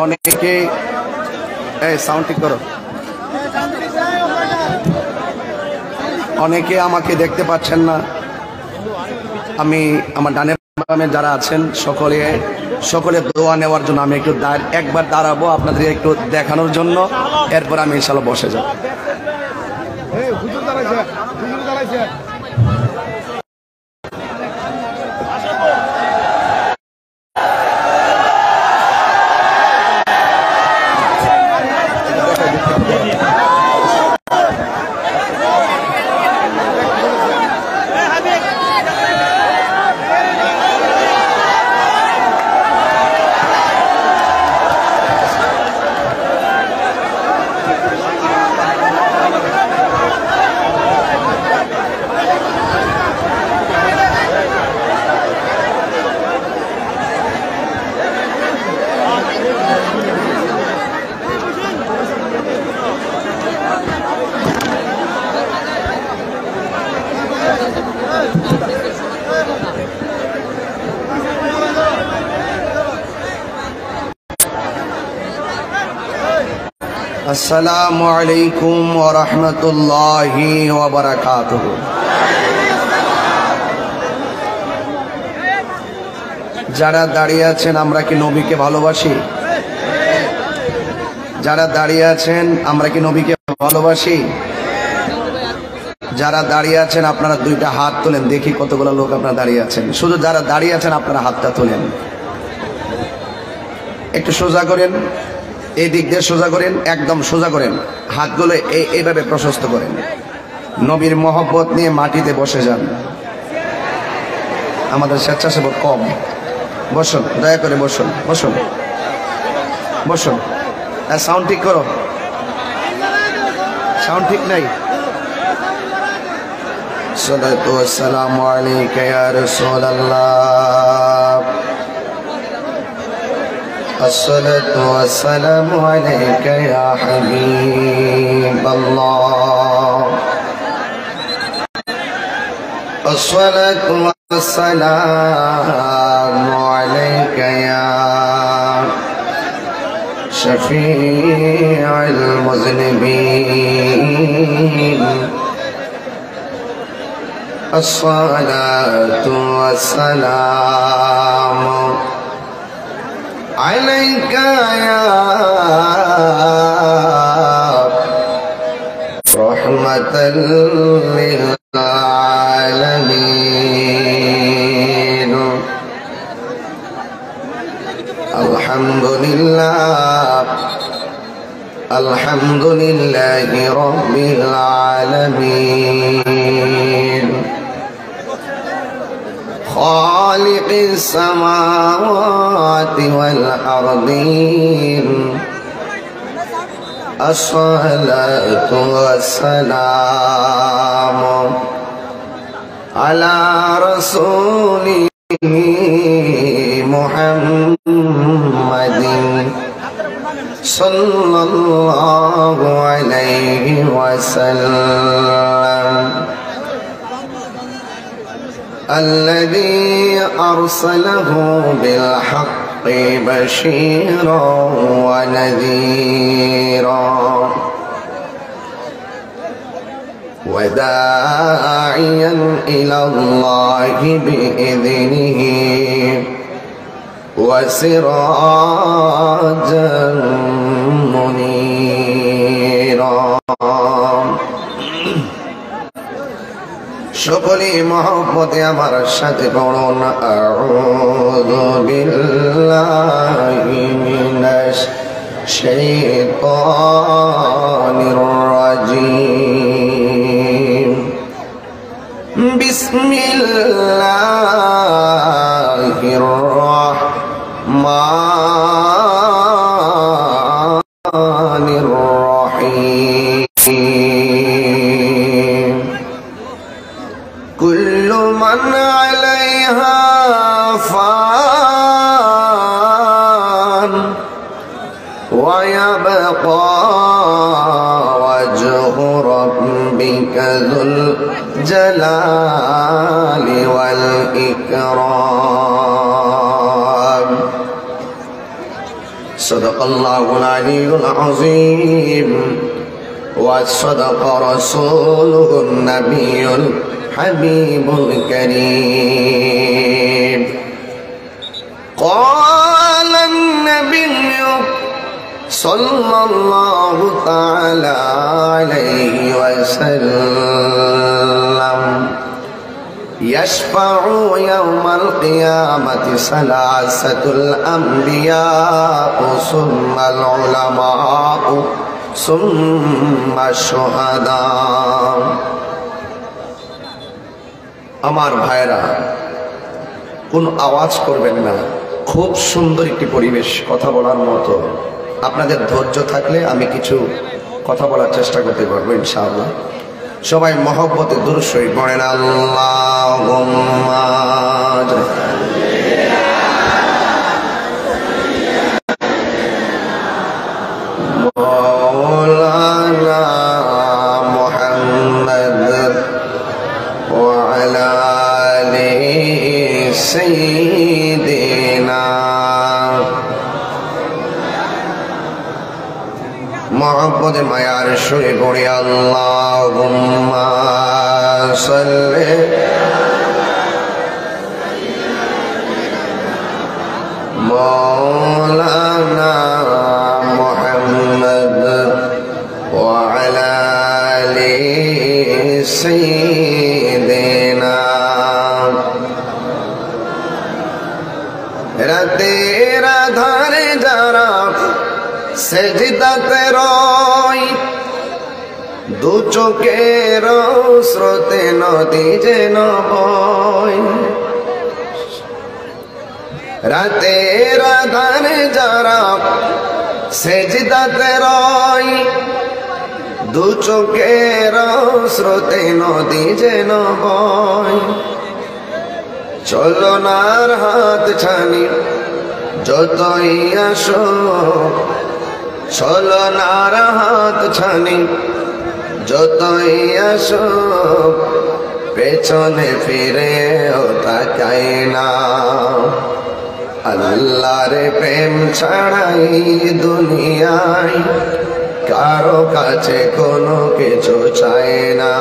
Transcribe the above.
অনেকে এই সাউন্ড ঠিক করো। অনেকে আমাকে দেখতে পাচ্ছেন না। আমি আমার ডানের বামে যারা আছেন সকলে দোয়া নেওয়ার জন্য আমি একটু একবার দাঁড়াবো আপনাদের একটু দেখানোর জন্য, এরপর আমি ইনশাআল্লাহ বসে যাব। আসসালামু আলাইকুম ওয়া রাহমাতুল্লাহি ওয়া বারাকাতুহু। যারা দাঁড়িয়ে আছেন আমরা কি নবীকে ভালোবাসি? যারা দাঁড়িয়ে আছেন আমরা কি নবীকে ভালোবাসি? যারা দাঁড়িয়ে আছেন আপনারা দুইটা হাত তোলেন, দেখি কতগুলো লোক আপনারা দাঁড়িয়ে আছেন। শুধু যারা দাঁড়িয়ে আছেন আপনারা হাতটা তোলেন, একটু সোজা করেন, এই দিক দিয়ে সোজা করেন, একদম সোজা করেন, হাতগুলো এইভাবে প্রশস্ত করেন। নবীর মহব্বত নিয়ে মাটিতে বসে যান। আমাদের স্বেচ্ছাসেবক কম। বসুন, দয়া করে বসুন, বসুন, বসুন। সাউন্ড ঠিক করো, সাউন্ড ঠিক নাই। সালাতু ওয়াসসালামু আলাইকা ইয়া রাসূলুল্লাহ। الصلاة والسلام عليك يا حبيب الله. الصلاة والسلام عليك يا شفيع المذنبين. الصلاة والسلام عليك يا رحمة للعالمين. الحمد لله، الحمد لله رب العالمين، خالق السماوات والأرضين. الصلاة والسلام على رسوله محمد صلى الله عليه وسلم، الذي أرسله بالحق بشيرا ونذيرا وداعيا إلى الله بإذنه وسراجا منيرا. সকলে মহব্বতে আমার সাথে পড়ুন, আউযু বিল্লাহি মিনাশ শাইতানির রাজীম। বিসমিল্লাহির রাহমানির রাহিম। কুল্লু মান আলাইহা ফান ওয়া ইয়াবকা ওয়াজহু রাব্বিকা যুল জালালি ওয়াল ইকরাম। সাদাকাল্লাহুল আলিয়্যুল আযীম ওয়া সাদাকা রাসূলুহুন নাবিয়্যুল হাবিবুল কারীম। ক্বালান নাবিয়্যু সাল্লাল্লাহু তাআলা আলাইহি ওয়াসাল্লাম ইয়াশফাউ ইয়াওমাল কিয়ামাতি সালাসাতুল আমবিয়া সুম্মাল উলামা সুম্মা শুহাদা। আমার ভাইরা, কোন আওয়াজ করবেন না, খুব সুন্দর একটি পরিবেশ, কথা বলার মতো। আপনাদের ধৈর্য থাকলে আমি কিছু কথা বলার চেষ্টা করতে পারবো ইনশাআল্লাহ। সবাই মহব্বতে দুরূদ শরীফ পড়েন। আল্লাহুম্মা মাওলানা মুহাম্মদ ওয়া আলা আলি সাইয়্যিদিনা। মহব্বতে মায়ার সুরে পড়ে আল্লাহুম্মা সাল্লি মাওলানা মুহাম্মদ ওয়া আলা আলি সাইয়্যিদিনা। রাতের আধারে যারা সেজদাতে রয়, দু চোখের স্রোতে নদী যেন বয়। রাতের আধারে যারা সেজদাতে রয়, দু চোখের স্রোতে নদী যেন বয়। চলনার হাত ছানি যতই আসো, চলনার হাত ছানি যতই আসো, পেছনে ফিরেও তাকাই না। আল্লাহর প্রেম ছাড়াই দুনিয়ায় কারো কাছে কোনো কিছু চায় না।